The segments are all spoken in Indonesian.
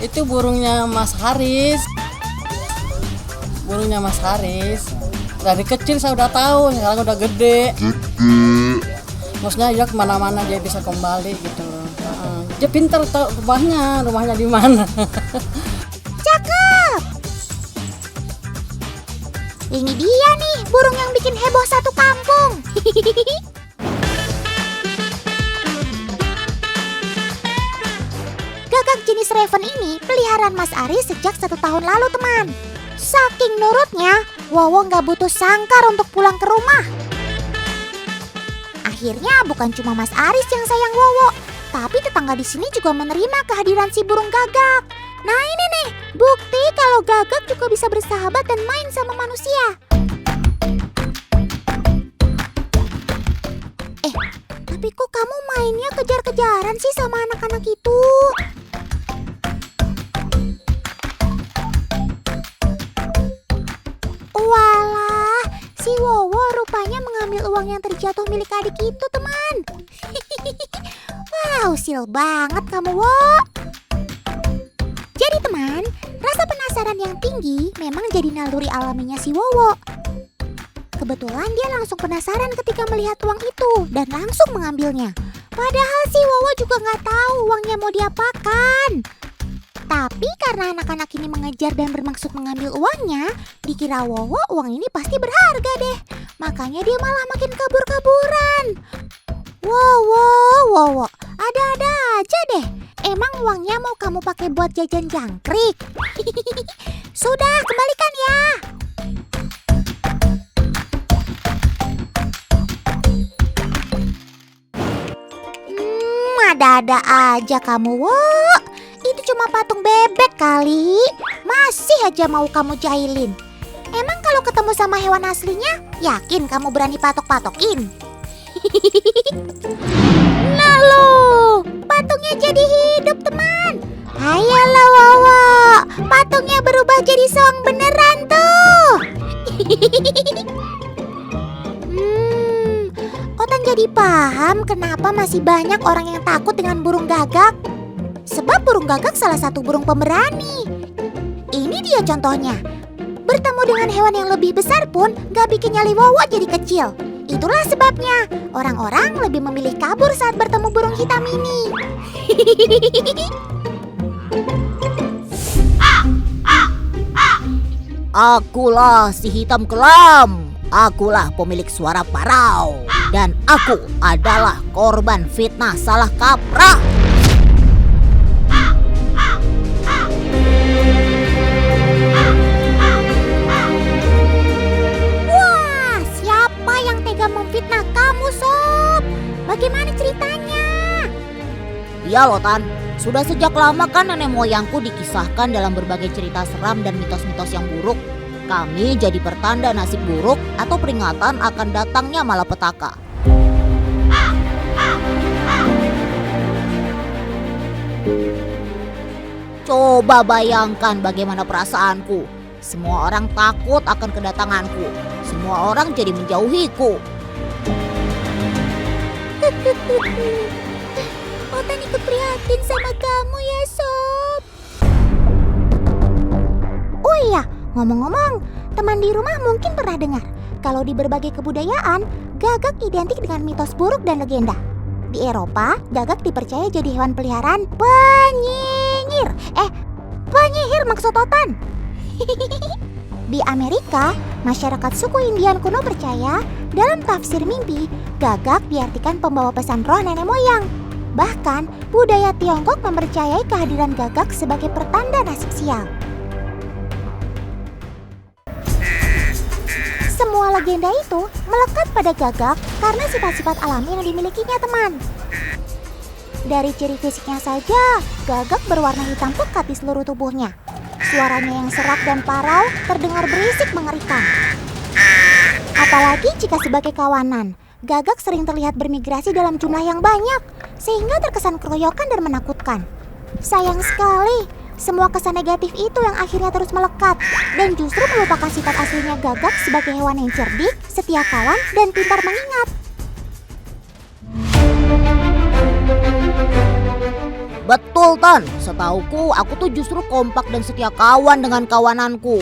Itu burungnya Mas Haris. Burungnya Mas Haris. Dari kecil saya udah tahu, sekarang udah gede. Maksudnya ya kemana-mana dia bisa kembali gitu loh. Dia pintar tahu rumahnya di mana. Cakep. Ini dia nih burung yang bikin heboh satu kampung. Gagak jenis raven ini peliharaan Mas Aris sejak 1 tahun lalu, teman. Saking nurutnya, Wowo nggak butuh sangkar untuk pulang ke rumah. Akhirnya bukan cuma Mas Aris yang sayang Wowo, tapi tetangga di sini juga menerima kehadiran si burung gagak. Nah ini nih, bukti kalau gagak juga bisa bersahabat dan main sama manusia. Tapi kok kamu mainnya kejar-kejaran sih sama anak-anak itu? Walah, si Wowo rupanya mengambil uang yang terjatuh milik adik itu, teman. Wah, usil banget kamu, Wo. Jadi teman, rasa penasaran yang tinggi memang jadi naluri alaminya si Wowo. Kebetulan dia langsung penasaran ketika melihat uang itu dan langsung mengambilnya. Padahal si Wowo juga nggak tahu uangnya mau diapakan. Tapi karena anak-anak ini mengejar dan bermaksud mengambil uangnya, dikira Wowo uang ini pasti berharga deh. Makanya dia malah makin kabur-kaburan. Wowo, ada-ada aja deh. Emang uangnya mau kamu pakai buat jajan jangkrik? Sudah, kembalikan ya. Ada-ada aja kamu, Wo. Itu cuma patung bebek kali. Masih aja mau kamu jahilin. Emang kalau ketemu sama hewan aslinya, yakin kamu berani patok-patokin? Nah lo, patungnya jadi hidup, teman. Ayolah Wowo, patungnya berubah jadi soang beneran tuh. Otan jadi paham kenapa masih banyak orang yang takut dengan burung gagak. Sebab burung gagak salah satu burung pemberani. Ini dia contohnya. Bertemu dengan hewan yang lebih besar pun gak bikin nyali Wowo jadi kecil. Itulah sebabnya orang-orang lebih memilih kabur saat bertemu burung hitam ini. Akulah si hitam kelam. Akulah pemilik suara parau. Dan aku adalah korban fitnah salah kaprah. Wah, siapa yang tega memfitnah kamu, Sob? Bagaimana ceritanya? Ya loh Tan, sudah sejak lama kan nenek moyangku dikisahkan dalam berbagai cerita seram dan mitos-mitos yang buruk. Kami jadi pertanda nasib buruk atau peringatan akan datangnya malapetaka. Coba bayangkan bagaimana perasaanku. Semua orang takut akan kedatanganku. Semua orang jadi menjauhiku. Otan ikut prihatin sama kamu ya, Sob. Oh iya, ngomong-ngomong, teman di rumah mungkin pernah dengar kalau di berbagai kebudayaan, gagak identik dengan mitos buruk dan legenda. Di Eropa, gagak dipercaya jadi hewan peliharaan penyihir. Penyihir maksud Otan. Di Amerika, masyarakat suku Indian kuno percaya dalam tafsir mimpi, gagak diartikan pembawa pesan roh nenek moyang. Bahkan, budaya Tiongkok mempercayai kehadiran gagak sebagai pertanda nasib sial. Semua legenda itu melekat pada gagak karena sifat-sifat alami yang dimilikinya, teman. Dari ciri fisiknya saja, gagak berwarna hitam pekat di seluruh tubuhnya. Suaranya yang serak dan parau terdengar berisik mengerikan. Apalagi jika sebagai kawanan, gagak sering terlihat bermigrasi dalam jumlah yang banyak, sehingga terkesan keroyokan dan menakutkan. Sayang sekali, semua kesan negatif itu yang akhirnya terus melekat dan justru melupakan sifat aslinya gagak sebagai hewan yang cerdik, setia kawan, dan pintar mengingat. Betul Tan, setauku aku tuh justru kompak dan setia kawan dengan kawananku.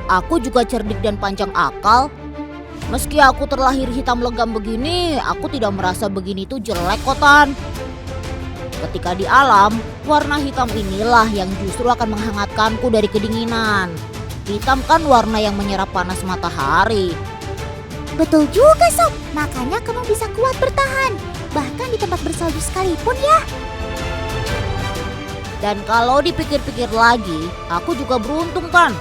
Aku juga cerdik dan panjang akal. Meski aku terlahir hitam legam begini, aku tidak merasa begini tuh jelek kok Tan. Ketika di alam, warna hitam inilah yang justru akan menghangatkanku dari kedinginan. Hitam kan warna yang menyerap panas matahari. Betul juga Sob, makanya kamu bisa kuat bertahan. Bahkan di tempat bersalju sekalipun ya. Dan kalau dipikir-pikir lagi, aku juga beruntung Tan.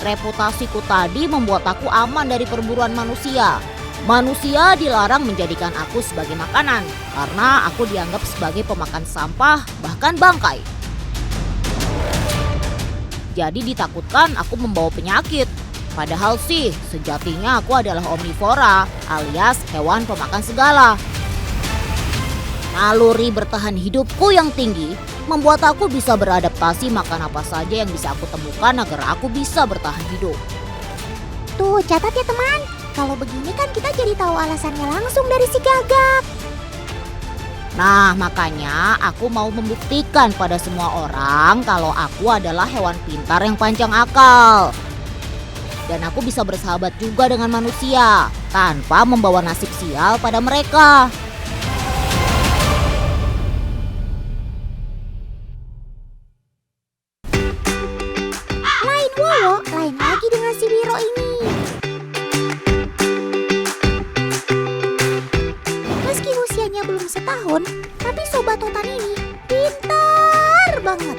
Reputasiku tadi membuat aku aman dari perburuan manusia. Manusia dilarang menjadikan aku sebagai makanan karena aku dianggap sebagai pemakan sampah, bahkan bangkai. Jadi ditakutkan aku membawa penyakit. Padahal sih sejatinya aku adalah omnivora alias hewan pemakan segala. Naluri bertahan hidupku yang tinggi membuat aku bisa beradaptasi makan apa saja yang bisa aku temukan agar aku bisa bertahan hidup. Tuh catat ya teman, kalau begini kan kita jadi tahu alasannya langsung dari si Gagak. Nah makanya aku mau membuktikan pada semua orang kalau aku adalah hewan pintar yang panjang akal. Dan aku bisa bersahabat juga dengan manusia tanpa membawa nasib sial pada mereka. Lain Wowo, lain lagi dengan si Wiro ini. Meski usianya belum setahun, tapi Sobat Otan ini pintar banget.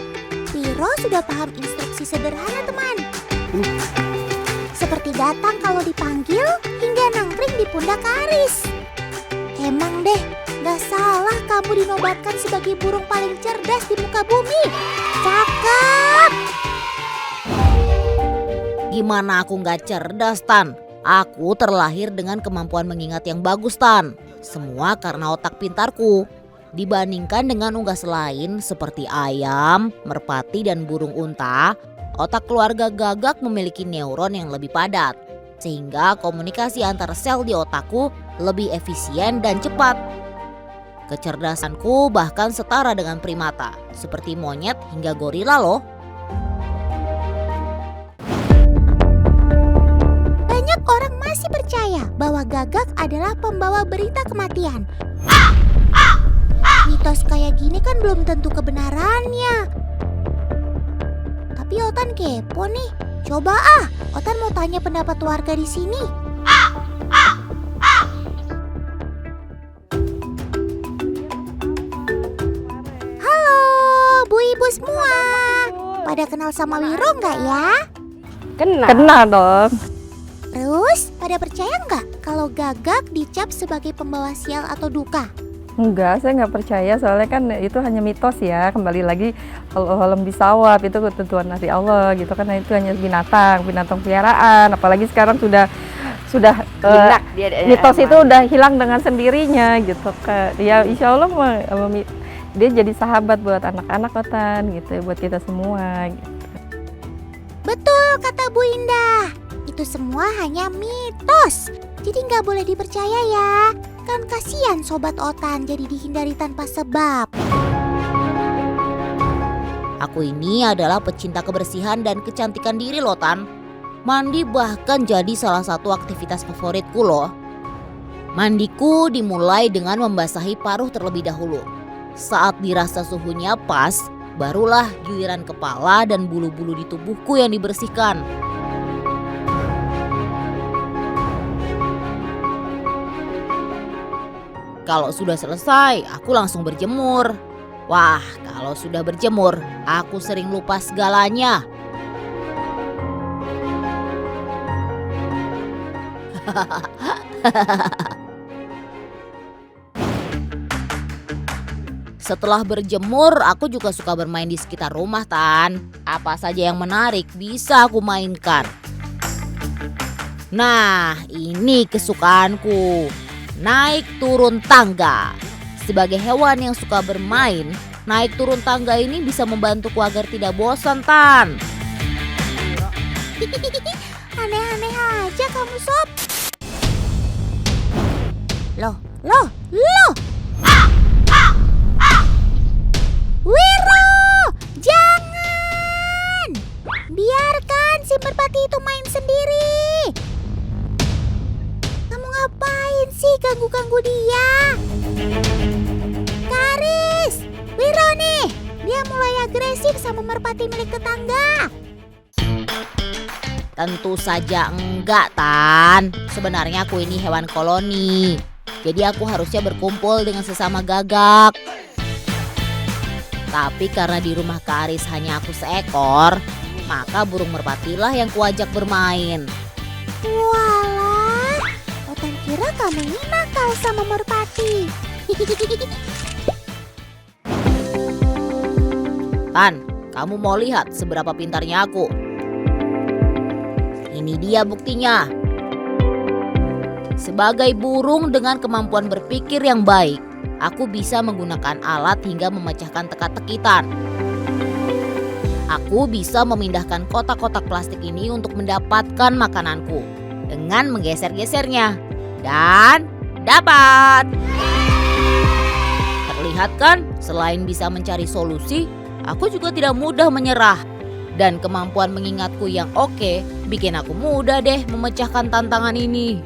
Wiro sudah paham instruksi sederhana teman. Seperti datang kalau dipanggil hingga nangkring di pundak Aris. Emang deh, gak salah kamu dinobatkan sebagai burung paling cerdas di muka bumi. Cakep! Gimana aku gak cerdas Tan? Aku terlahir dengan kemampuan mengingat yang bagus Tan. Semua karena otak pintarku. Dibandingkan dengan unggas lain seperti ayam, merpati dan burung unta, otak keluarga Gagak memiliki neuron yang lebih padat. Sehingga komunikasi antar sel di otakku lebih efisien dan cepat. Kecerdasanku bahkan setara dengan primata, seperti monyet hingga gorila loh. Banyak orang masih percaya bahwa Gagak adalah pembawa berita kematian. Mitos kayak gini kan belum tentu kebenarannya. Tapi Otan kepo nih. Coba Otan mau tanya pendapat warga di sini. Halo, Bu Ibu semua. Pada kenal sama Wiro nggak ya? Kenal dong. Terus, pada percaya nggak kalau Gagak dicap sebagai pembawa sial atau duka? Enggak, saya nggak percaya soalnya kan itu hanya mitos ya. Kembali lagi Holem bisawab itu ketentuan dari Allah gitu kan, itu hanya binatang peliharaan. Apalagi sekarang sudah mitos itu udah hilang dengan sendirinya gitu kan. Ya insya Allah dia jadi sahabat buat anak-anak Otan gitu, buat kita semua gitu. Betul kata Bu Indah. Itu semua hanya mitos. Jadi nggak boleh dipercaya ya. Kan kasihan Sobat Otan jadi dihindari tanpa sebab. Aku ini adalah pecinta kebersihan dan kecantikan diri loh Tan. Mandi bahkan jadi salah satu aktivitas favoritku loh. Mandiku dimulai dengan membasahi paruh terlebih dahulu. Saat dirasa suhunya pas, barulah giliran kepala dan bulu-bulu di tubuhku yang dibersihkan. Kalau sudah selesai, aku langsung berjemur. Wah, kalau sudah berjemur, aku sering lupa segalanya. Setelah berjemur, aku juga suka bermain di sekitar rumah, Tan. Apa saja yang menarik bisa aku mainkan. Nah, ini kesukaanku. Naik turun tangga. Sebagai hewan yang suka bermain, naik turun tangga ini bisa membantuku agar tidak bosan, Tan. Aneh-aneh aja kamu Sob. Loh. Dia mulai agresif sama merpati milik tetangga. Tentu saja enggak, Tan. Sebenarnya aku ini hewan koloni. Jadi aku harusnya berkumpul dengan sesama gagak. Tapi karena di rumah Kak Aris hanya aku seekor, maka burung merpatilah yang kuajak bermain. Walah, Otan kira kamu ini nakal sama merpati. Tan, kamu mau lihat seberapa pintarnya aku? Ini dia buktinya. Sebagai burung dengan kemampuan berpikir yang baik, aku bisa menggunakan alat hingga memecahkan teka-tekitan. Aku bisa memindahkan kotak-kotak plastik ini untuk mendapatkan makananku dengan menggeser-gesernya. Dan dapat! Terlihat kan, selain bisa mencari solusi, aku juga tidak mudah menyerah. Dan kemampuan mengingatku yang oke bikin aku mudah deh memecahkan tantangan ini.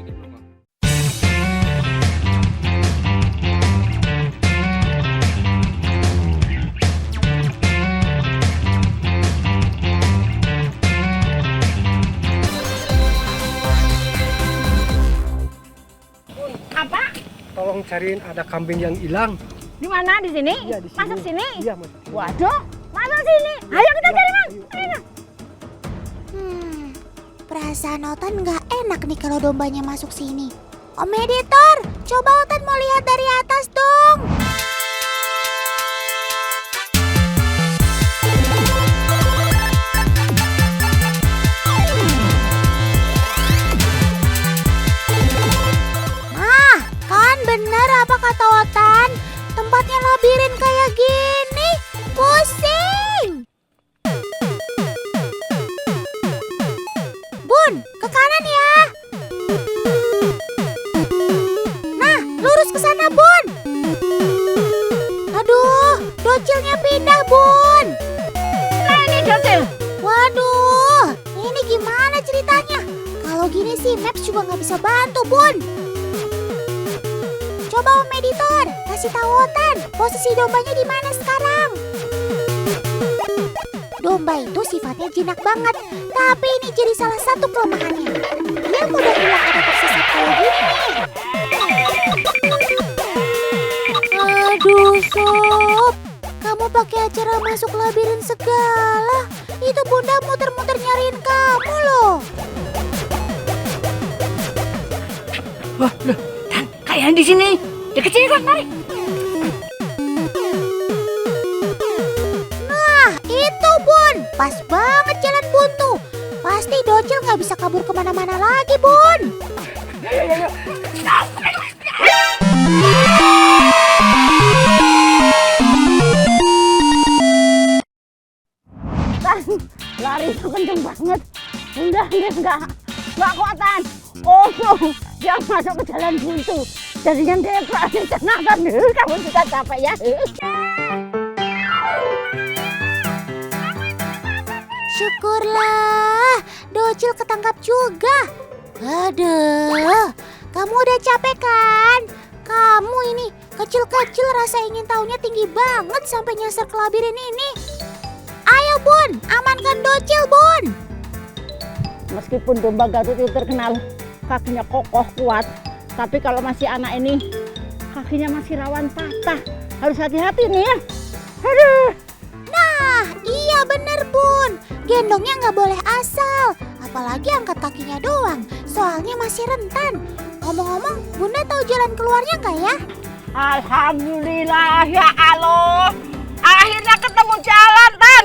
Tolong cariin ada kambing yang hilang. Di mana? Di sini? Iya, di sini. Masuk sini? Iya, masuk sini. Waduh, masuk sini. Ayo kita cari, Mang. Ayo. Perasaan Otan nggak enak nih kalau dombanya masuk sini. Om Editor, coba Otan mau lihat dari atas dong. Nah, kan bener apa kata Otan? Tempatnya labirin kayak gini. Pusing. Bun, ke kanan ya. Nah, lurus ke sana, Bun. Aduh, docilnya pindah, Bun. Nah, ini Docil. Waduh, ini gimana ceritanya? Kalau gini sih Maps juga nggak bisa bantu, Bun. Coba Om Editor, kasih tahu Otan, posisi dombanya di mana sekarang? Domba itu sifatnya jinak banget, tapi ini jadi salah satu kelemahannya. Dia mudah hilang atau tersesat kayak gini nih. Aduh, Sob. Kamu pakai acara masuk labirin segala. Itu Bunda muter-muter nyariin kamu loh. Wah, loh, Dan, kayak di sini. Deket sini kan, mari. Nah, itu Bun. Pas banget jalan buntu. Pasti Docil nggak bisa kabur kemana-mana lagi, Bun. Dan, lari itu kenceng banget. Udah, nggak kuatan. Oh, dia masuk ke jalan buntu. Jadinya dia berani tenaga. Kamu juga capek ya. Syukurlah, Docil ketangkap juga. Aduh, kamu udah capek kan? Kamu ini kecil-kecil rasa ingin tahunya tinggi banget sampai nyasar ke labirin ini. Ayo Bun, amankan Docil Bun. Meskipun domba Garut itu terkenal kakinya kokoh kuat, tapi kalau masih anak ini kakinya masih rawan patah. Harus hati-hati nih ya. Aduh. Nah, iya bener Bun. Gendongnya nggak boleh asal, apalagi angkat kakinya doang. Soalnya masih rentan. Ngomong-ngomong, Bunda tahu jalan keluarnya nggak ya? Alhamdulillah ya Allah. Akhirnya ketemu jalan, Tan.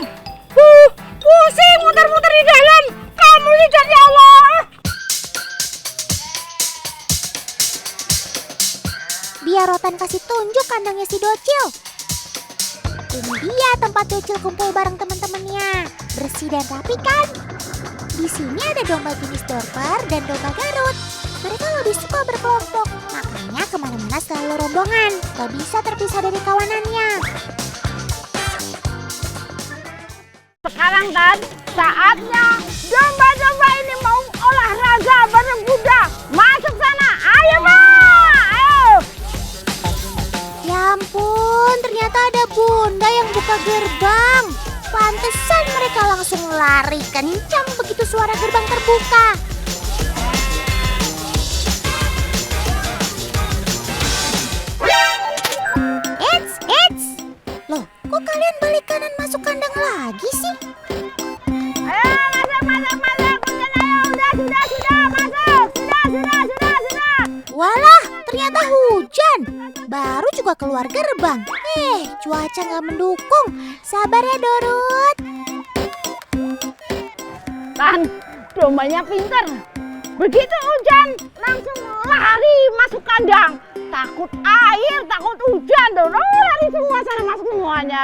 Pusing muter-muter di dalam. Kamu lihat ya Allah. Biar Rotan kasih tunjuk kandangnya si Docil. Ini dia tempat Docil kumpul bareng teman-temannya. Bersih dan rapi kan? Di sini ada domba jenis Dorper dan domba Garut. Mereka lebih suka berkelompok, makanya kemana-mana selalu rombongan. Gak bisa terpisah dari kawanannya. Sekarang Tan, saatnya domba-domba ini mau olahraga bareng kuda. Masuk sana, ayo Pak, ayo. Ya ampun, ternyata ternyata ada Bunda yang buka gerbang. Pantesan mereka langsung lari kencang begitu suara gerbang terbuka. Eits. Loh, kok kalian balik kanan masuk kandang lagi sih? Ayo masuk. Sudah, masuk. Sudah. Walah, ternyata hujan. Baru juga keluar gerbang. Cuaca nggak mendukung. Sabar ya, Dorut. Tan, dombanya pinter. Begitu hujan, langsung lari masuk kandang. Takut air, takut hujan. Lari semua sana masuk semuanya.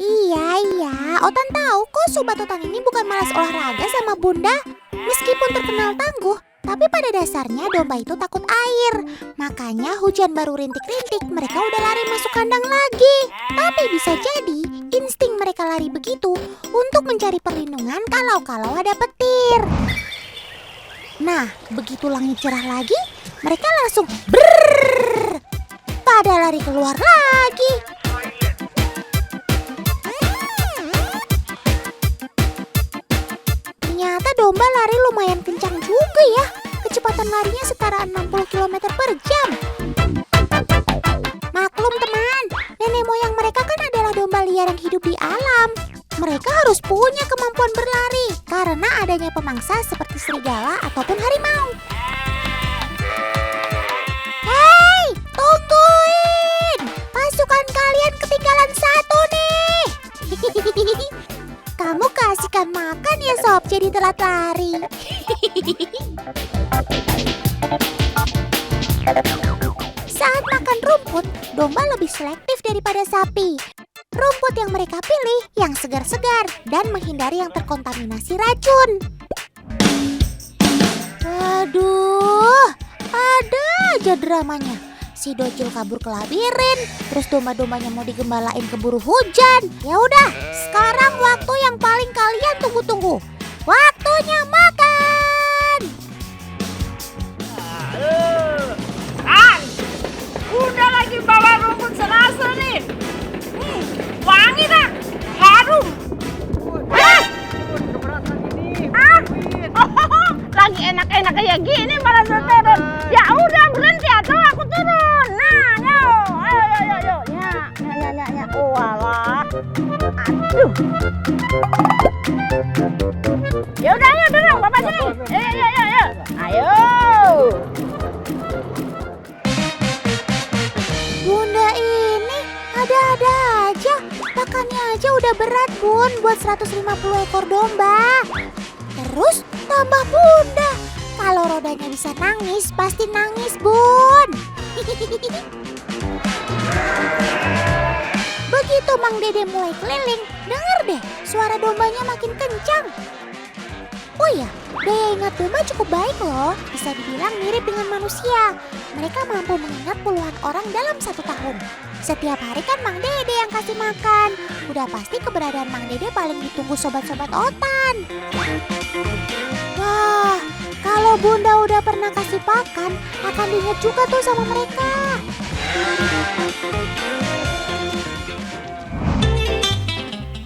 Iya. Otan tahu kok Sobat Otan ini bukan malas olahraga sama Bunda. Meskipun terkenal tangguh, tapi pada dasarnya domba itu takut air. Makanya hujan baru rintik-rintik, mereka udah lari masuk kandang lagi. Tapi bisa jadi insting mereka lari begitu untuk mencari perlindungan kalau ada petir. Nah, begitu langit cerah lagi, mereka langsung brrrr, pada lari keluar lagi. Ternyata domba lari lumayan kencang juga ya. Kecepatan larinya setara 60 km per jam. Maklum teman, nenek moyang mereka kan adalah domba liar yang hidup di alam. Mereka harus punya kemampuan berlari karena adanya pemangsa seperti serigala ataupun harimau. Hei, tungguin! Pasukan kalian ketinggalan satu nih. Kamu kasihkan makan ya Sob, jadi telat lari. Saat makan rumput, domba lebih selektif daripada sapi. Rumput yang mereka pilih yang segar-segar dan menghindari yang terkontaminasi racun. Waduh, ada aja dramanya. Si Docil kabur ke labirin, terus domba-dombanya mau digembalain keburu hujan. Ya udah, sekarang waktu yang paling kalian tunggu-tunggu. Waktunya makan. Udah lagi bawa rumput serasa nih. Wangi dah, harum. Lagi enak-enak kayak gini malah turun. Ya udah berhenti atau aku turun. Nah, ayo. Ya. Oh alah. Aduh. Ya udah ayo dorong Bapak sini. Ayo. Ayo. Bunda ini ada-ada aja. Pakannya aja udah berat Bun buat 150 ekor domba. Terus tambah Bunda. Kalau rodanya bisa nangis, pasti nangis Bun. Begitu Mang Dede mulai keliling, denger deh suara dombanya makin kencang. Oh iya, daya ingat domba cukup baik loh. Bisa dibilang mirip dengan manusia. Mereka mampu mengingat puluhan orang dalam 1 tahun. Setiap hari kan Mang Dede yang kasih makan. Udah pasti keberadaan Mang Dede paling ditunggu sobat-sobat Otan. Wah, kalau Bunda udah pernah kasih pakan, akan diingat juga tuh sama mereka.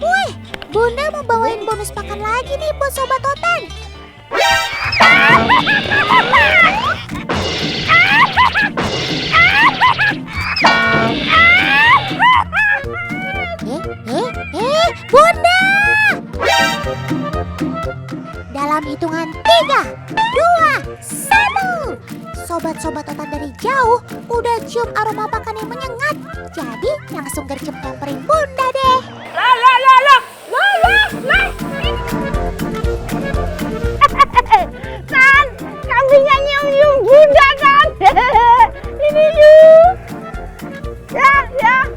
Wih, Bunda mau bawain bonus pakan lagi nih buat sobat Otan. Bunda! Dalam hitungan 3, 2, 1. Sobat-sobat Otan dari jauh udah cium aroma pakan yang menyengat. Jadi langsung gercep nyamperin Bunda deh. Lah. Tan, kambingnya nyium-nyium Bunda kan. Ini yuk. Ya.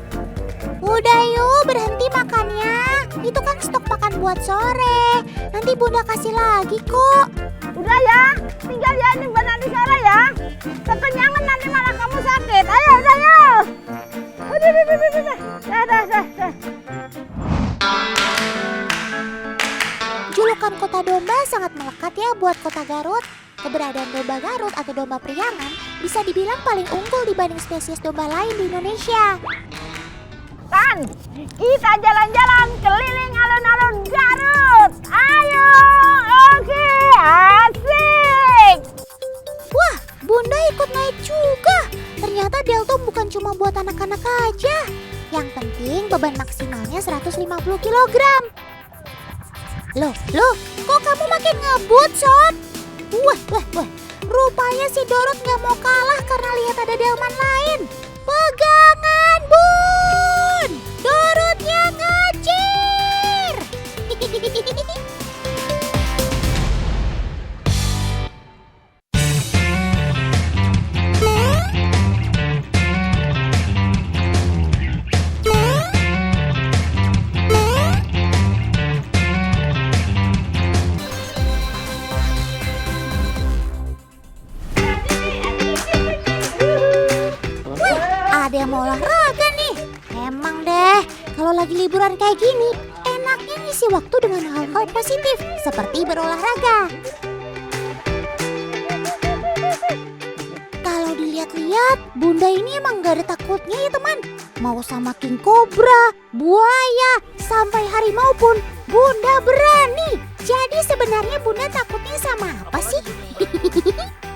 Udah yuk, berhenti makannya. Itu kan stok pakan buat sore. Nanti Bunda kasih lagi kok. Udah ya, tinggal ya ini buat nanti sore ya. Kekenyangan nanti malah kamu sakit. Ayo, udah yuk. Udah. Dah. Julukan Kota Domba sangat melekat ya buat Kota Garut. Keberadaan domba Garut atau domba priangan bisa dibilang paling unggul dibanding spesies domba lain di Indonesia. Tan, kita jalan-jalan keliling alun-alun Garut. Ayo, oke, asik. Wah, Bunda ikut naik juga. Ternyata Delta bukan cuma buat anak-anak aja. Yang penting beban maksimalnya 150 kg. Loh, kok kamu makin ngebut, Sob? Wah, rupanya si Dorot gak mau kalah karena lihat ada delman lain. Pegangan, Bun! Dorotnya ngacir! Ada yang mau olahraga nih. Emang deh, kalau lagi liburan kayak gini, enaknya ngisi waktu dengan hal-hal positif seperti berolahraga. Kalau dilihat-lihat, Bunda ini emang gak ada takutnya ya teman. Mau sama king cobra, buaya, sampai harimau pun Bunda berani. Jadi sebenarnya Bunda takutnya sama apa sih?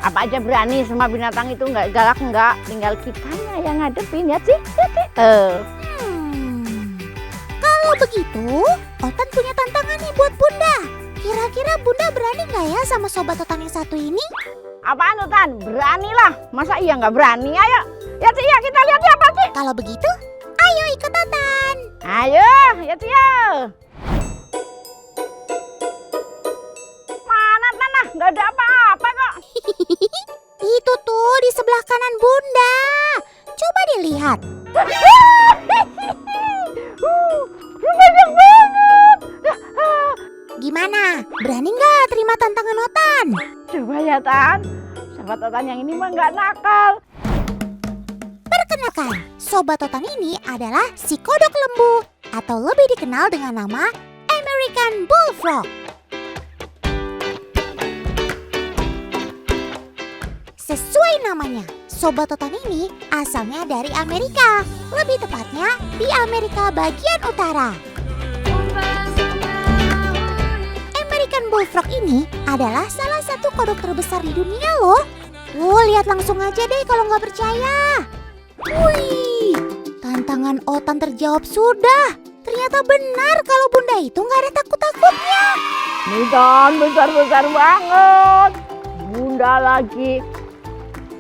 Apa aja berani, semua binatang itu nggak galak nggak, tinggal kitanya yang ngadepin ya sih. Kalau begitu, Otan punya tantangan nih buat Bunda. Kira-kira Bunda berani nggak ya sama sobat Otan yang satu ini? Apaan Tan? Beranilah, masa iya nggak berani? Ayo, ya sih ya kita lihat ya pasti. Kalau begitu, ayo ikut Otan. Ayo, ya sih ya. Mana tanah? Nggak ada apa-apa kok. Itu tuh di sebelah kanan Bunda. Coba dilihat. Banyak banget. Gimana? Berani nggak terima tantangan Otan? Coba ya Tan, sahabat Otan yang ini mah nggak nakal. Perkenalkan, sobat Otan ini adalah si kodok lembu atau lebih dikenal dengan nama American Bullfrog. Sesuai namanya, sobat Otan ini asalnya dari Amerika, lebih tepatnya di Amerika bagian utara. American Bullfrog ini adalah salah satu kodok terbesar di dunia loh. Tuh, lihat langsung aja deh kalau nggak percaya. Wih, tantangan Otan terjawab sudah. Ternyata benar kalau Bunda itu nggak ada takut-takutnya. Nih Tan, besar-besar banget. Bunda lagi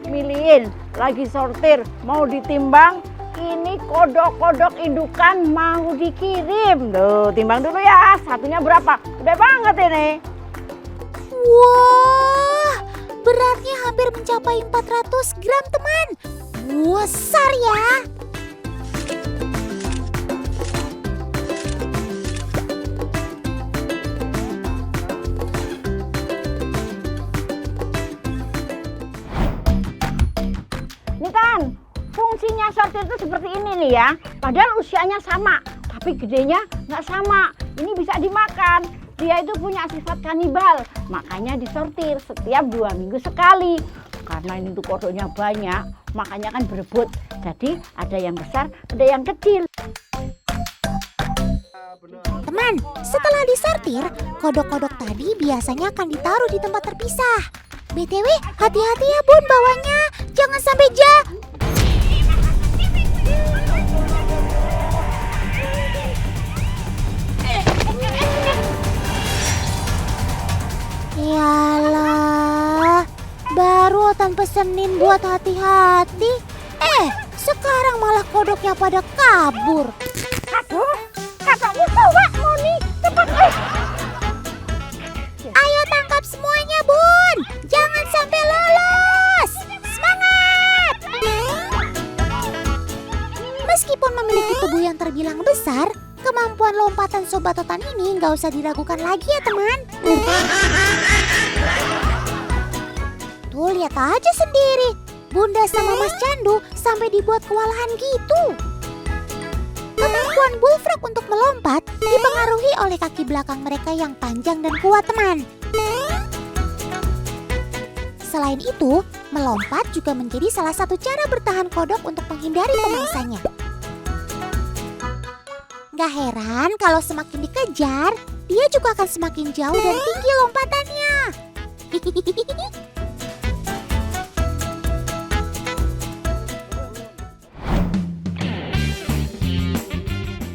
milihin, lagi sortir, mau ditimbang. Ini kodok-kodok indukan mau dikirim. Tuh, timbang dulu ya, satunya berapa? Gede banget ini. Wah, beratnya hampir mencapai 400 gram teman. Besar ya. Nih Tan, fungsinya sortir itu seperti ini nih ya. Padahal usianya sama, tapi gedenya nggak sama. Ini bisa dimakan. Dia itu punya sifat kanibal, makanya disortir setiap 2 minggu sekali. Karena ini tuh kodoknya banyak, makanya kan berebut. Jadi ada yang besar, ada yang kecil. Teman, setelah disortir, kodok-kodok tadi biasanya akan ditaruh di tempat terpisah. BTW, hati-hati ya Bun bawanya, jangan sampai Yalah, baru Otan pesenin buat hati-hati. Sekarang malah kodoknya pada kabur. Aduh, kakakmu bawa Moni, cepat. Ayo tangkap semuanya Bun, jangan sampai lolos. Semangat! Meskipun memiliki tubuh yang terbilang besar, kemampuan lompatan sobat Otan ini nggak usah diragukan lagi ya teman. Tuh lihat aja sendiri, Bunda sama Mas Candu sampai dibuat kewalahan gitu. Kemampuan bullfrog untuk melompat dipengaruhi oleh kaki belakang mereka yang panjang dan kuat teman. Selain itu, Melompat juga menjadi salah satu cara bertahan kodok untuk menghindari pemangsanya. Gak heran kalau semakin dikejar, dia juga akan semakin jauh dan tinggi lompatannya.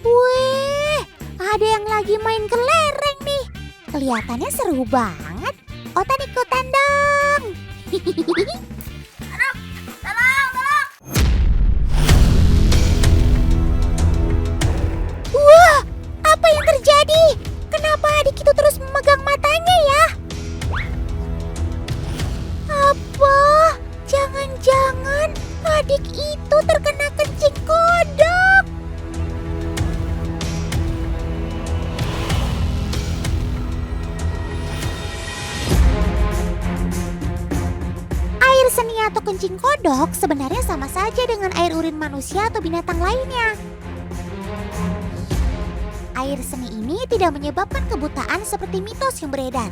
Wih, ada yang lagi main kelereng nih. Kelihatannya seru banget. Otan ikutan dong. Wah, apa yang terjadi? Kenapa adik itu terus memegang matanya ya? Apa? Jangan-jangan adik itu terkena kencing kodok. Air seni atau kencing kodok sebenarnya sama saja dengan air urin manusia atau binatang lainnya. Air seni ini tidak menyebabkan kebutaan seperti mitos yang beredar.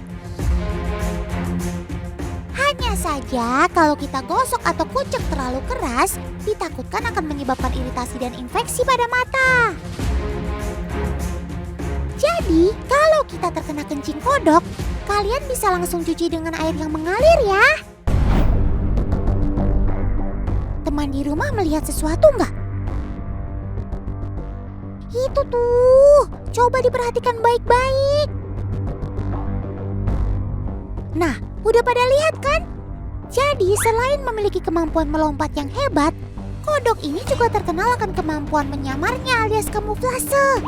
Hanya saja kalau kita gosok atau kucek terlalu keras, ditakutkan akan menyebabkan iritasi dan infeksi pada mata. Jadi, kalau kita terkena kencing kodok, kalian bisa langsung cuci dengan air yang mengalir ya. Teman di rumah melihat sesuatu nggak? Itu tuh, coba diperhatikan baik-baik. Nah, udah pada lihat kan? Jadi selain memiliki kemampuan melompat yang hebat, kodok ini juga terkenal akan kemampuan menyamarnya alias kamuflase.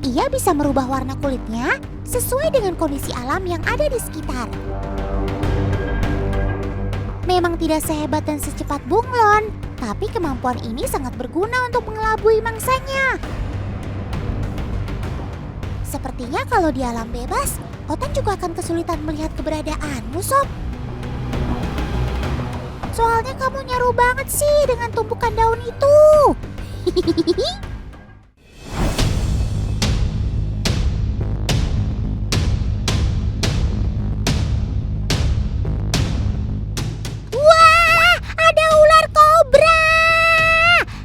Ia bisa merubah warna kulitnya sesuai dengan kondisi alam yang ada di sekitar. Memang tidak sehebat dan secepat bunglon, tapi kemampuan ini sangat berguna untuk mengelabui mangsanya. Sepertinya kalau di alam bebas, Otan juga akan kesulitan melihat keberadaanmu, Sob. Soalnya kamu nyaru banget sih dengan tumpukan daun itu. Wah, ada ular kobra.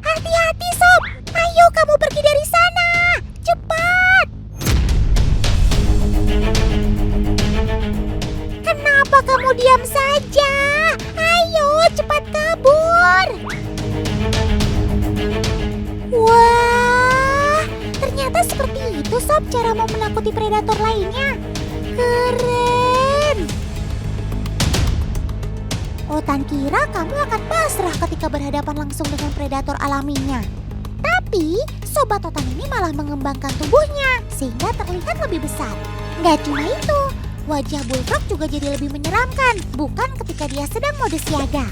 Hati-hati, Sob. Ayo kamu pergi dari sana. Cepat. Kenapa kamu diam saja? Ayo cepat kabur. Wah, ternyata seperti itu Sob cara mau menakuti predator lainnya. Keren. Otan kira kamu akan pasrah ketika berhadapan langsung dengan predator alaminya. Tapi sobat Otan ini malah mengembangkan tubuhnya sehingga terlihat lebih besar. Nggak cuma itu, wajah bullfrog juga jadi lebih menyeramkan, bukan ketika dia sedang mode siaga.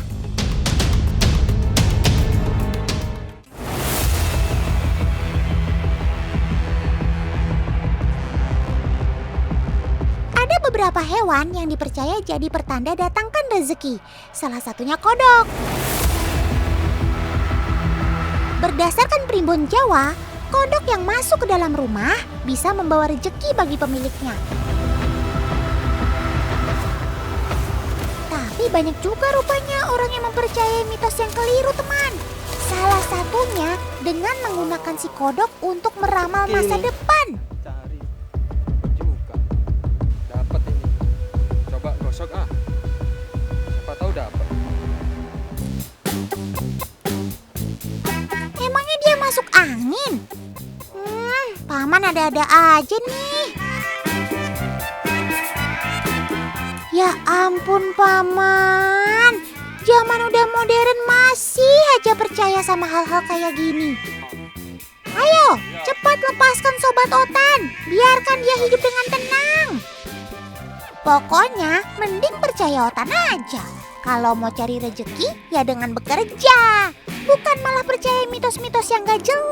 Ada beberapa hewan yang dipercaya jadi pertanda datangkan rezeki, salah satunya kodok. Berdasarkan primbon Jawa, kodok yang masuk ke dalam rumah bisa membawa rezeki bagi pemiliknya. Tapi banyak juga rupanya orang yang mempercayai mitos yang keliru, teman. Salah satunya dengan menggunakan si kodok untuk meramal masa depan. Cari juga dapat ini. Coba gosok siapa tahu dapat. Emangnya dia masuk angin? Paman ada-ada aja nih. Ya ampun Paman, zaman udah modern masih aja percaya sama hal-hal kayak gini. Ayo, cepat lepaskan Sobat Otan, biarkan dia hidup dengan tenang. Pokoknya mending percaya Otan aja. Kalau mau cari rezeki ya dengan bekerja, bukan malah percaya mitos-mitos yang gak jelas.